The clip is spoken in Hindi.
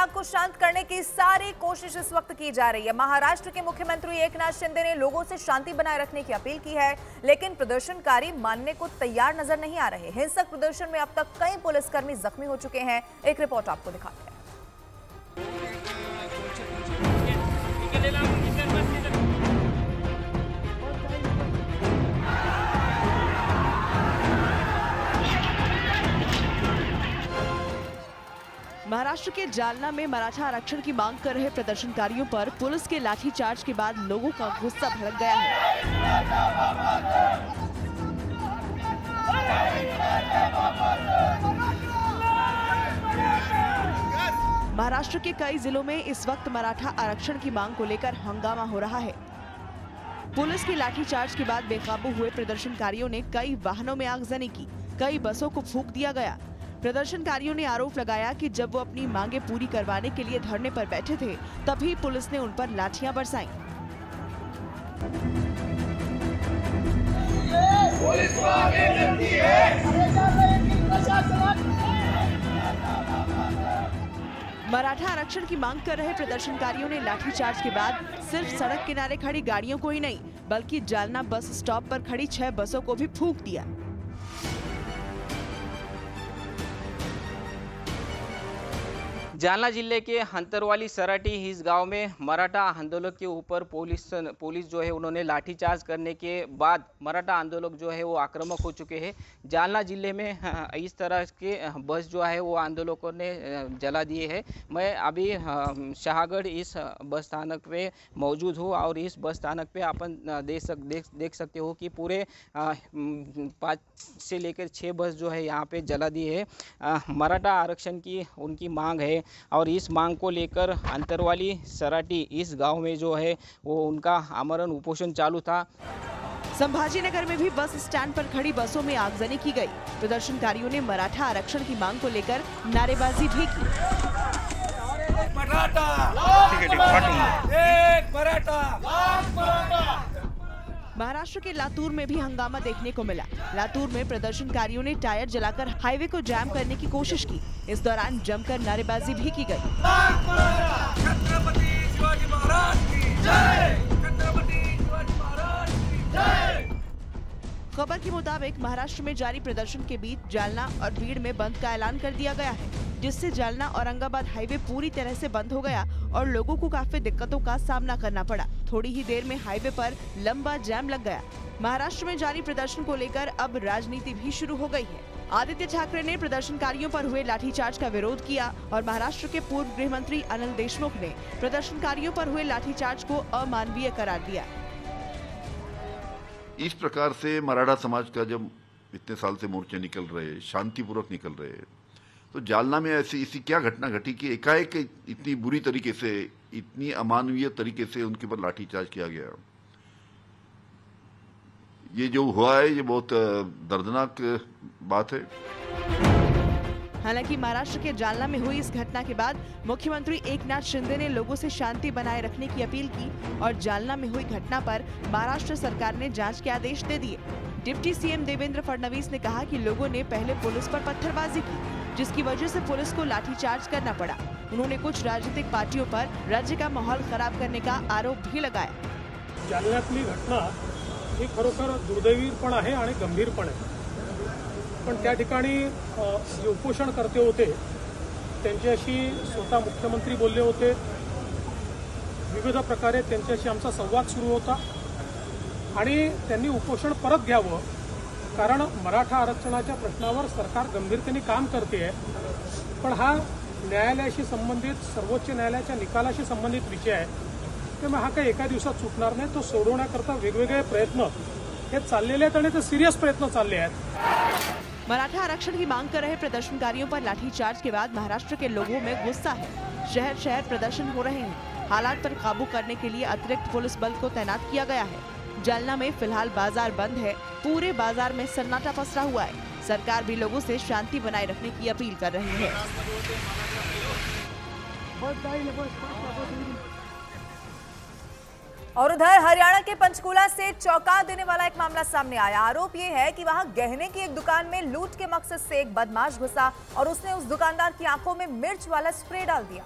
आग को शांत करने की सारी कोशिश इस वक्त की जा रही है। महाराष्ट्र के मुख्यमंत्री एकनाथ शिंदे ने लोगों से शांति बनाए रखने की अपील की है, लेकिन प्रदर्शनकारी मानने को तैयार नजर नहीं आ रहे। हिंसक प्रदर्शन में अब तक कई पुलिसकर्मी जख्मी हो चुके हैं। एक रिपोर्ट आपको दिखाते हैं। महाराष्ट्र के जालना में मराठा आरक्षण की मांग कर रहे प्रदर्शनकारियों पर पुलिस के लाठीचार्ज के बाद लोगों का गुस्सा भड़क गया है। महाराष्ट्र के कई जिलों में इस वक्त मराठा आरक्षण की मांग को लेकर हंगामा हो रहा है। पुलिस के लाठीचार्ज के बाद बेकाबू हुए प्रदर्शनकारियों ने कई वाहनों में आगजनी की, कई बसों को फूंक दिया गया। प्रदर्शनकारियों ने आरोप लगाया कि जब वो अपनी मांगे पूरी करवाने के लिए धरने पर बैठे थे, तभी पुलिस ने उन पर लाठियां बरसाईं। मराठा आरक्षण की मांग कर रहे प्रदर्शनकारियों ने लाठीचार्ज के बाद सिर्फ सड़क किनारे खड़ी गाड़ियों को ही नहीं, बल्कि जालना बस स्टॉप पर खड़ी 6 बसों को भी फूंक दिया। जालना जिले के हंतरवाली सराटी इस गांव में मराठा आंदोलक के ऊपर पुलिस जो है उन्होंने लाठीचार्ज करने के बाद मराठा आंदोलक जो है वो आक्रामक हो चुके हैं। जालना जिले में इस तरह के बस जो है वो आंदोलकों ने जला दिए हैं। मैं अभी शाहगढ़ इस बस स्थानक पे मौजूद हूँ और इस बस स्थानक पे अपन देख सकते हो कि पूरे 5 से लेकर 6 बस जो है यहाँ पे जला दी है। मराठा आरक्षण की उनकी मांग है और इस मांग को लेकर अंतरवाली सराटी इस गांव में जो है वो उनका आमरण उपोषण चालू था। संभाजीनगर में भी बस स्टैंड पर खड़ी बसों में आगजनी की गई। प्रदर्शनकारियों ने मराठा आरक्षण की मांग को लेकर नारेबाजी भी की। महाराष्ट्र के लातूर में भी हंगामा देखने को मिला। लातूर में प्रदर्शनकारियों ने टायर जलाकर हाईवे को जाम करने की कोशिश की। इस दौरान जमकर नारेबाजी भी की गई। खबर के मुताबिक महाराष्ट्र में जारी प्रदर्शन के बीच जालना और बीड़ में बंद का ऐलान कर दिया गया है, जिससे जालना औरंगाबाद हाईवे पूरी तरह से बंद हो गया और लोगों को काफी दिक्कतों का सामना करना पड़ा। थोड़ी ही देर में हाईवे पर लंबा जाम लग गया। महाराष्ट्र में जारी प्रदर्शन को लेकर अब राजनीति भी शुरू हो गई है। आदित्य ठाकरे ने प्रदर्शनकारियों पर हुए लाठीचार्ज का विरोध किया और महाराष्ट्र के पूर्व गृह मंत्री अनिल देशमुख ने प्रदर्शनकारियों पर हुए लाठीचार्ज को अमानवीय करार दिया। इस प्रकार से मराठा समाज का जब इतने साल से मोर्चे निकल रहे, शांतिपूर्वक निकल रहे, तो जालना में ऐसी क्या घटना घटी कि एकाएक इतनी बुरी तरीके से, इतनी अमानवीय तरीके से उनके ऊपर लाठीचार्ज किया गया। ये जो हुआ है ये बहुत दर्दनाक बात है। हालांकि महाराष्ट्र के जालना में हुई इस घटना के बाद मुख्यमंत्री एकनाथ शिंदे ने लोगों से शांति बनाए रखने की अपील की और जालना में हुई घटना पर महाराष्ट्र सरकार ने जांच के आदेश दे दिए। डिप्टी सीएम देवेंद्र फडणवीस ने कहा कि लोगों ने पहले पुलिस पर पत्थरबाजी की, जिसकी वजह से पुलिस को लाठीचार्ज करना पड़ा। उन्होंने कुछ राजनीतिक पार्टियों पर राज्य का माहौल खराब करने का आरोप भी लगाया। जालन्यातली घटना ही खरोखर दुर्दैवी पण आहे आणि गंभीर पण आहे, पण त्या ठिकाणी जे उपोषणकर्ते होते त्यांच्याशी स्वतः मुख्यमंत्री बोलले होते। विविध प्रकारे त्यांच्याशी आमचा संवाद सुरू होता आणि त्यांनी उपोषण परत घ्यावं, कारण मराठा आरक्षणाच्या प्रश्नावर सरकार गंभीरतेने काम करते आहे। पण हा न्यायालयाशी संबंधित, सर्वोच्च न्यायालयाच्या निकालाशी संबंधित विषय आहे, त्यामुळे हा काही एका दिवसात सुटणार नाही। तो सोडवण्याकरता वेगवेगळे प्रयत्न हे चाललेले आहेत आणि ते सिरियस प्रयत्न चालले आहेत। मराठा आरक्षण की मांग कर रहे प्रदर्शनकारियों पर लाठीचार्ज के बाद महाराष्ट्र के लोगों में गुस्सा है। शहर शहर प्रदर्शन हो रहे हैं। हालात पर काबू करने के लिए अतिरिक्त पुलिस बल को तैनात किया गया है। जालना में फिलहाल बाजार बंद है। पूरे बाजार में सन्नाटा पसरा हुआ है। सरकार भी लोगों से शांति बनाए रखने की अपील कर रही है। और उधर हरियाणा के पंचकूला से चौंका देने वाला एक मामला सामने आया। आरोप ये है कि वहां गहने की एक दुकान में लूट के मकसद से एक बदमाश घुसा और उसने उस दुकानदार की आंखों में मिर्च वाला स्प्रे डाल दिया।